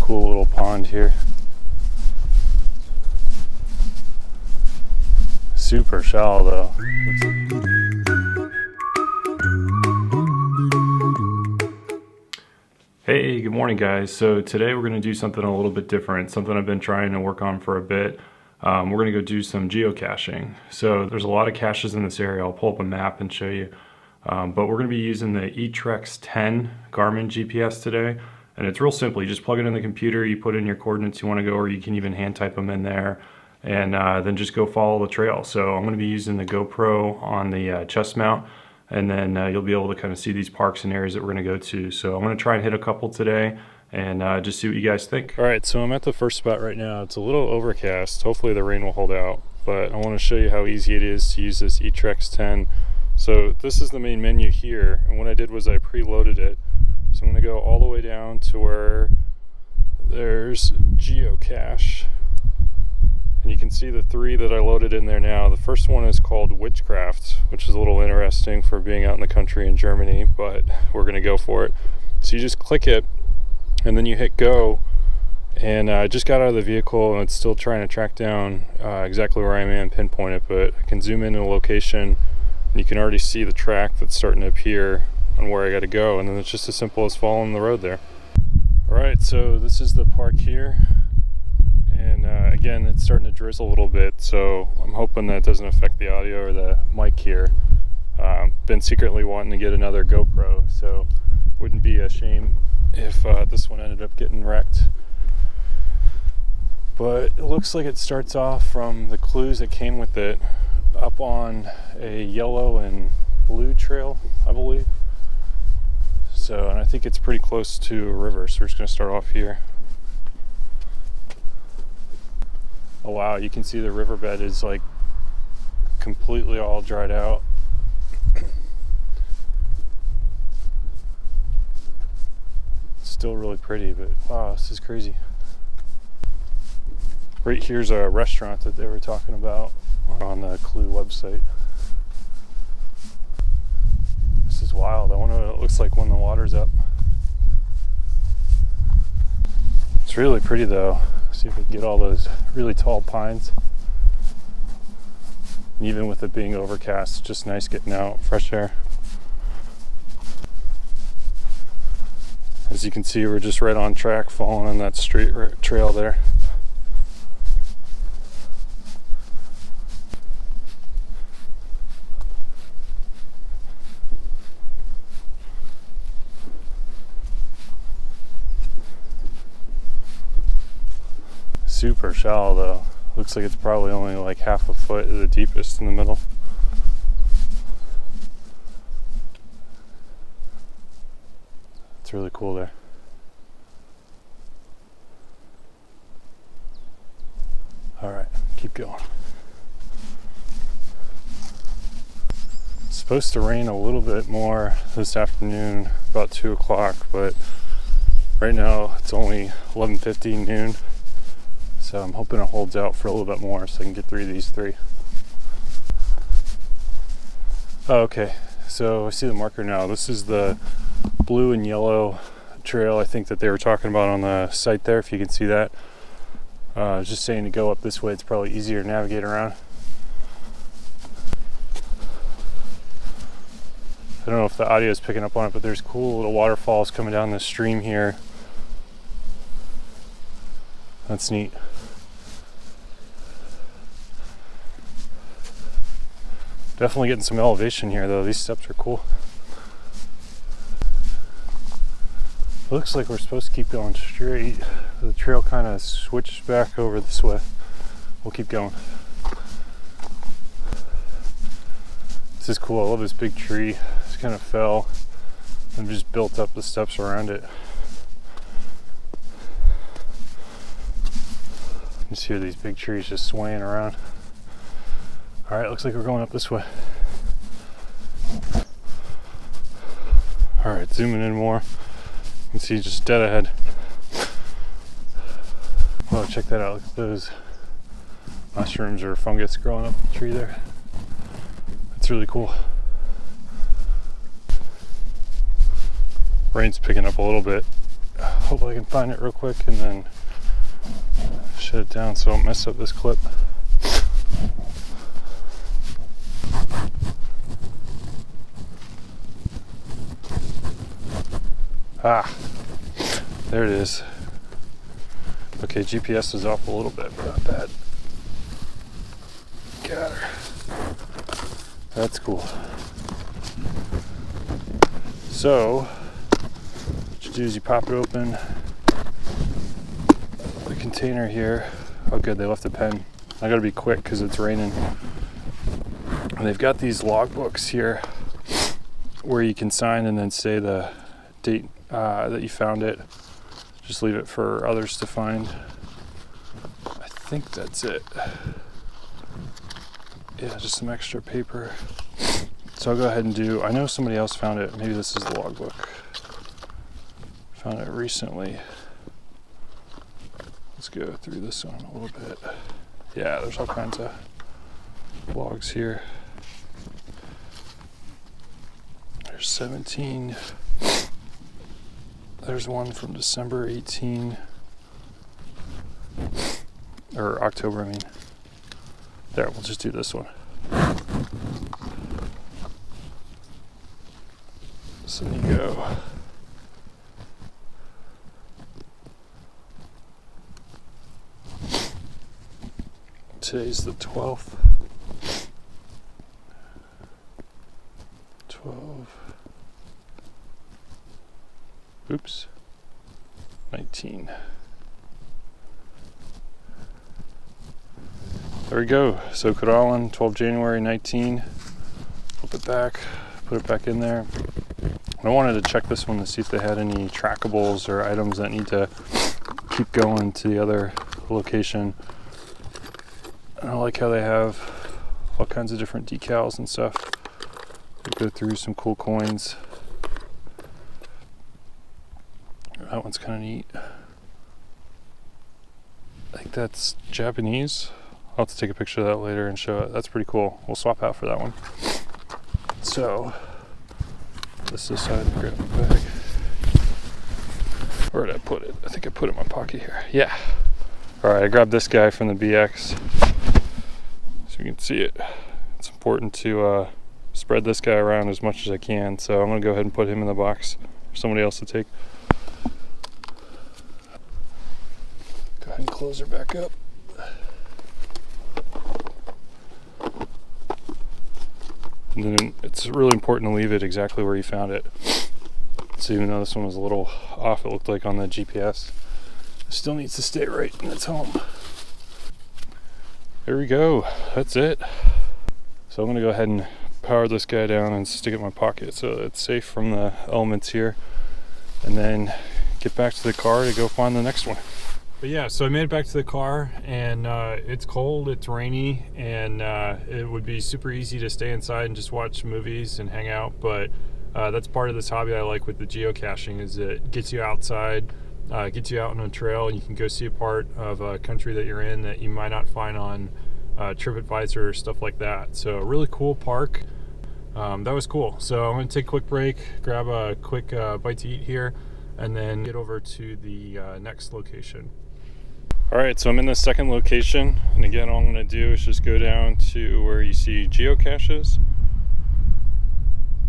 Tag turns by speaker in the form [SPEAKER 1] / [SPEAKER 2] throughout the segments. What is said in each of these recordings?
[SPEAKER 1] cool little pond here. Super shallow though. Hey, good morning guys. So today we're going to do something a little bit different, something I've been trying to work on for a bit. We're going to go do some geocaching. So there's a lot of caches in this area. I'll pull up a map and show you. But we're going to be using the eTrex 10 Garmin GPS today. And it's real simple. You just plug it in the computer, you put in your coordinates you want to go, or you can even hand type them in there. And then just go follow the trail. So I'm going to be using the GoPro on the chest mount. And then you'll be able to kind of see these parks and areas that we're going to go to. So I'm going to try and hit a couple today and just see what you guys think. All right, so I'm at the first spot right now. It's a little overcast. Hopefully the rain will hold out. But I want to show you how easy it is to use this eTrex 10. So this is the main menu here. And what I did was I preloaded it. So I'm going to go all the way down to where there's Geocache. And you can see the three that I loaded in there now. The first one is called Witchcraft, which is a little interesting for being out in the country in Germany, but we're going to go for it. So you just click it, and then you hit go. And I just got out of the vehicle, and it's still trying to track down exactly where I am and pinpoint it, but I can zoom in a location, and you can already see the track that's starting to appear on where I got to go, and then it's just as simple as following the road there. All right, so this is the park here. And again, it's starting to drizzle a little bit, so I'm hoping that doesn't affect the audio or the mic here. Been secretly wanting to get another GoPro, so wouldn't be a shame if this one ended up getting wrecked. But it looks like it starts off from the clues that came with it up on a yellow and blue trail, I believe. So, and I think it's pretty close to a river, so we're just going to start off here. Oh wow, you can see the riverbed is like completely all dried out. It's still really pretty, but wow, this is crazy. Right here's a restaurant that they were talking about on the Clue website. This is wild. I wonder what it looks like when the water's up. It's really pretty though. See if we can get all those really tall pines. And even with it being overcast, it's just nice getting out, fresh air. As you can see, we're just right on track, following that straight trail there. Super shallow though. Looks like it's probably only like half a foot at the deepest in the middle. It's really cool there. Alright, keep going. It's supposed to rain a little bit more this afternoon, about 2 o'clock, but right now it's only 11:50 noon. So I'm hoping it holds out for a little bit more so I can get through these three. Oh, okay, so I see the marker now. This is the blue and yellow trail I think that they were talking about on the site there, if you can see that. I was just saying to go up this way, it's probably easier to navigate around. I don't know if the audio is picking up on it, but there's cool little waterfalls coming down this stream here. That's neat. Definitely getting some elevation here though. These steps are cool. It looks like we're supposed to keep going straight. The trail kind of switched back over this way. We'll keep going. This is cool. I love this big tree. It's kind of fell and just built up the steps around it. Just hear these big trees just swaying around. All right, looks like we're going up this way. All right, zooming in more. You can see just dead ahead. Oh, check that out. Look at those mushrooms or fungus growing up the tree there. It's really cool. Rain's picking up a little bit. Hopefully I can find it real quick and then shut it down so I don't mess up this clip. Ah, there it is. Okay, GPS is off a little bit, but not bad. Got her. That's cool. So, what you do is you pop it open. The container here. Oh good, they left a pen. I gotta be quick because it's raining. And they've got these logbooks here where you can sign and then say the date that you found it. Just leave it for others to find. I think that's it. Yeah, just some extra paper. So I'll go ahead and do, I know somebody else found it. Maybe this is the logbook. Found it recently. Let's go through this one a little bit. Yeah, there's all kinds of logs here. There's 17. There's one from December 18. Or October, I mean. There, we'll just do this one. So there you go. Today's the 12th. 12. Oops. 19. There we go. So Corallan, 12 January 19. Flip it back, put it back in there. I wanted to check this one to see if they had any trackables or items that need to keep going to the other location. And I like how they have all kinds of different decals and stuff. They go through some cool coins. That one's kind of neat. I think that's Japanese. I'll have to take a picture of that later and show it. That's pretty cool. We'll swap out for that one. So, this side, grab the bag. Where did I put it? I think I put it in my pocket here. Yeah. Alright, I grabbed this guy from the BX. So you can see it. It's important to spread this guy around as much as I can. So I'm going to go ahead and put him in the box for somebody else to take. Go ahead and close her back up. And then it's really important to leave it exactly where you found it. So even though this one was a little off, it looked like on the GPS, it still needs to stay right in its home. There we go, that's it. So I'm gonna go ahead and power this guy down and stick it in my pocket so it's safe from the elements here, and then get back to the car to go find the next one. But yeah, so I made it back to the car, and it's cold, it's rainy, and it would be super easy to stay inside and just watch movies and hang out, but that's part of this hobby I like with the geocaching, is it gets you outside, gets you out on a trail, and you can go see a part of a country that you're in that you might not find on TripAdvisor or stuff like that. So a really cool park. That was cool. So I'm going to take a quick break, grab a quick bite to eat here, and then get over to the next location. Alright, so I'm in the second location, and again all I'm going to do is just go down to where you see geocaches,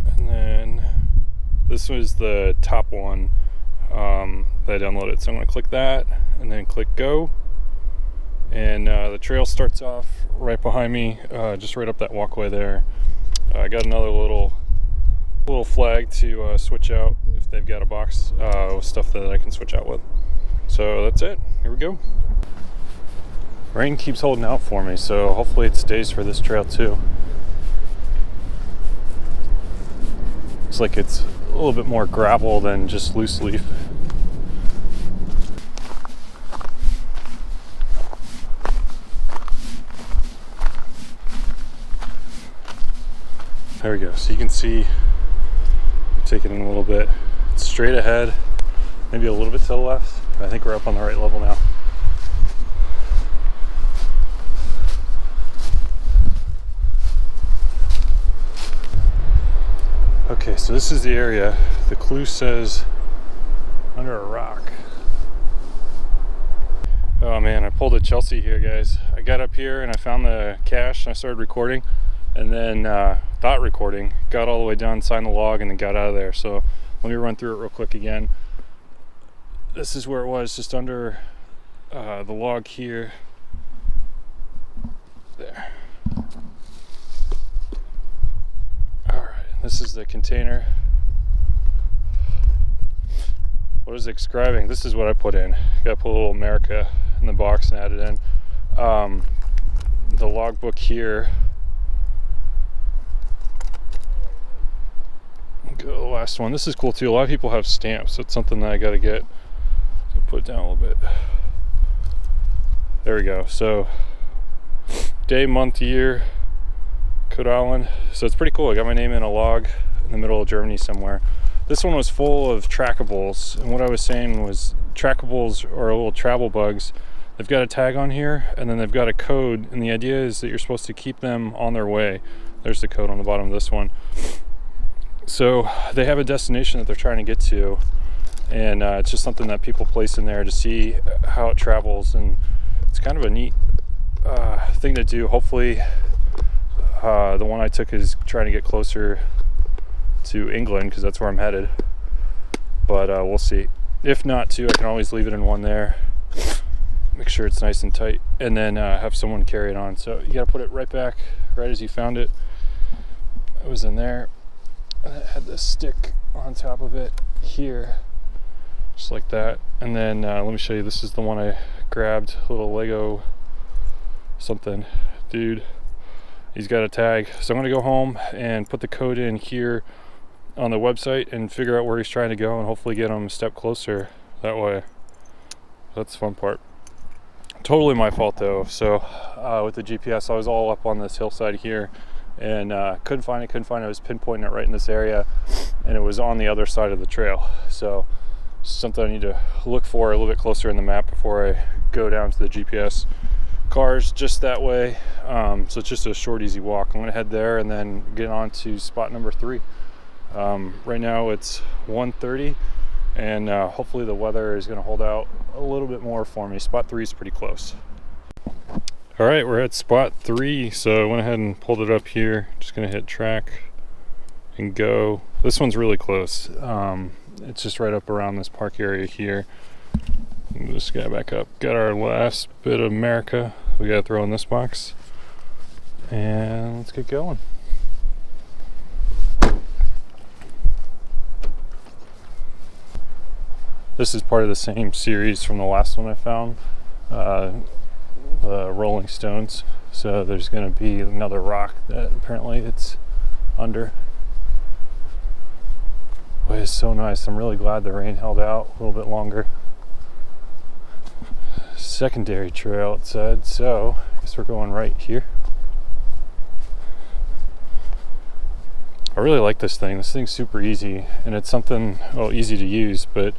[SPEAKER 1] and then this was the top one that I downloaded. So I'm going to click that and then click go, and the trail starts off right behind me, just right up that walkway there. I got another little flag to switch out if they've got a box with stuff that I can switch out with. So that's it. Here we go. Rain keeps holding out for me, so hopefully it stays for this trail too. Looks like it's a little bit more gravel than just loose leaf. There we go. So you can see, take it in a little bit. It's straight ahead, maybe a little bit to the left. I think we're up on the right level now. Okay, so this is the area. The clue says under a rock. man, I pulled a Chelsea here, guys. I got up here and I found the cache and I started recording, and then thought recording, got all the way down, signed the log, and then got out of there. So let me run through it real quick again. This is where it was, just under the log here. There. Alright, this is the container. What is it describing? This is what I put in. Gotta put a little America in the box and add it in. The logbook here. Go to the last one. This is cool too. A lot of people have stamps. That's something that I gotta get. So put it down a little bit. There we go. So day, month, year, Code Island. So it's pretty cool. I got my name in a log in the middle of Germany somewhere. This one was full of trackables, and what I was saying was trackables are little travel bugs. They've got a tag on here, and then they've got a code, and the idea is that you're supposed to keep them on their way. There's the code on the bottom of this one. So they have a destination that they're trying to get to, and it's just something that people place in there to see how it travels, and it's kind of a neat thing to do. Hopefully the one I took is trying to get closer to England, because that's where I'm headed, but we'll see. If not too, I can always leave it in one there, make sure it's nice and tight, and then have someone carry it on. So you gotta put it right back right as you found it. It was in there, and it had this stick on top of it here, just like that. And then let me show you, this is the one I grabbed, a little Lego something dude. He's got a tag, so I'm gonna go home and put the code in here on the website and figure out where he's trying to go, and hopefully get him a step closer that way. That's the fun part. Totally my fault though. So with the GPS, I was all up on this hillside here and couldn't find it. I was pinpointing it right in this area, and it was on the other side of the trail. So something I need to look for a little bit closer in the map before I go down to the GPS cars just that way. So it's just a short, easy walk. I'm gonna head there and then get on to spot number 3. Right now it's 1:30, and hopefully the weather is going to hold out a little bit more for me. Spot 3 is pretty close. All right, we're at spot 3, so I went ahead and pulled it up here. Just going to hit track and go. This one's really close. It's just right up around this park area here. Just got back up. Got our last bit of America we got to throw in this box, and let's get going. This is part of the same series from the last one I found, the Rolling Stones. So there's going to be another rock that apparently it's under. Boy, it's so nice. I'm really glad the rain held out a little bit longer. Secondary trail, it said, so I guess we're going right here. I really like this thing. This thing's super easy, and it's something, well, easy to use, but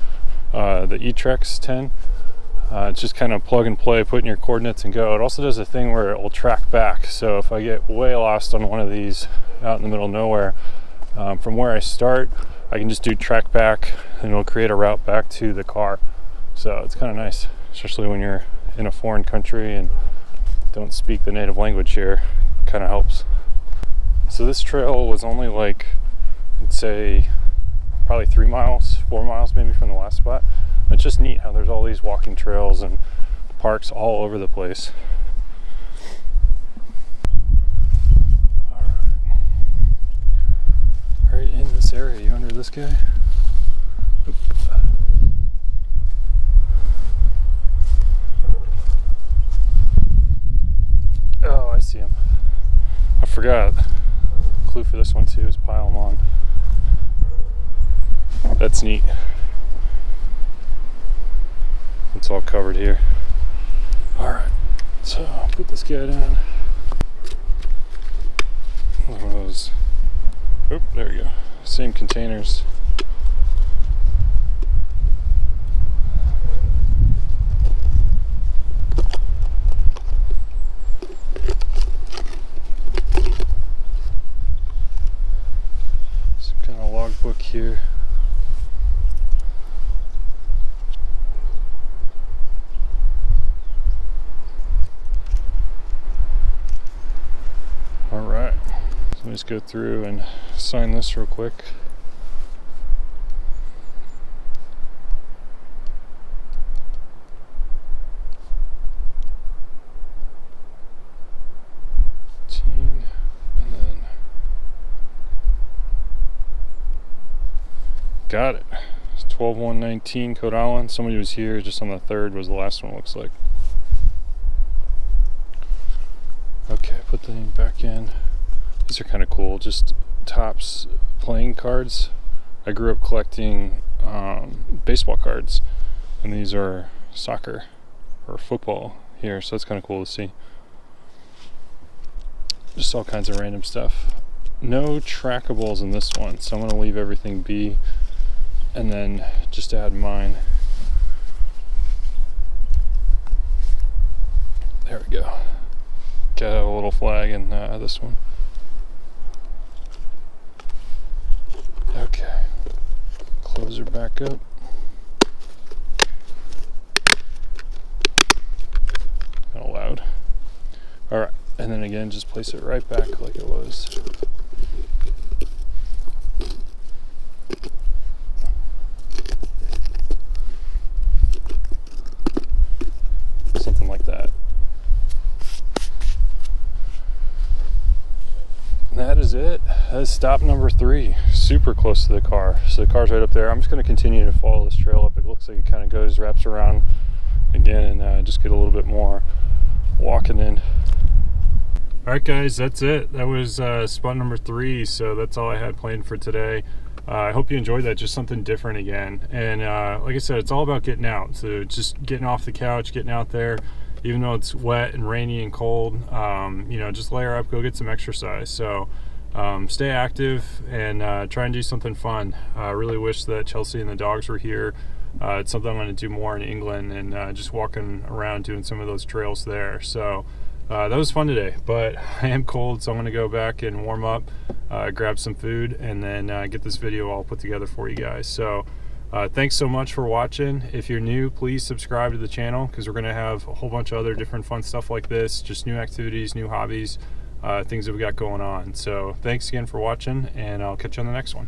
[SPEAKER 1] the eTrex 10, it's just kind of plug and play, put in your coordinates and go. It also does a thing where it will track back. So if I get way lost on one of these out in the middle of nowhere, from where I start, I can just do track back, and it'll create a route back to the car. So it's kind of nice, especially when you're in a foreign country and don't speak the native language here. Kind of helps. So this trail was only like, I'd say, probably 3 miles, 4 miles maybe from the last spot. It's just neat how there's all these walking trails and parks all over the place. All right in this area. You under this guy? Oop. Oh, I see him. I forgot. Clue for this one too is pile them on. That's neat. It's all covered here. All right, so I'll put this guy down. One of those. Oh, there we go. Same containers. Some kind of logbook here. just go through and sign this real quick. And then got it. It's 12/1/19 Code Island. Somebody was here just on the 3rd was the last one, looks like. Okay, put the thing back in. These are kind of cool, just Topps playing cards. I grew up collecting baseball cards, and these are soccer or football here, so that's kind of cool to see. Just all kinds of random stuff. No trackables in this one, so I'm going to leave everything be and then just add mine. There we go. Got a little flag in this one. Okay, close her back up. Kind of loud. All right, and then again, just place it right back like it was. Something like that. And that is it. That is stop number 3. Super close to the car. So the car's right up there. I'm just going to continue to follow this trail up. It looks like it kind of goes, wraps around again, and just get a little bit more walking in. All right, guys, that's it. That was spot number 3. So that's all I had planned for today. I hope you enjoyed that. Just something different again. And like I said, it's all about getting out. So just getting off the couch, getting out there. Even though it's wet and rainy and cold, you know, just layer up, go get some exercise. So stay active and try and do something fun. I really wish that Chelsea and the dogs were here. It's something I'm going to do more in England, and just walking around doing some of those trails there. So that was fun today, but I am cold, so I'm going to go back and warm up, grab some food, and then get this video all put together for you guys. So thanks so much for watching. If you're new, please subscribe to the channel, because we're going to have a whole bunch of other different fun stuff like this, just new activities, new hobbies, things that we got going on. So thanks again for watching, and I'll catch you on the next one.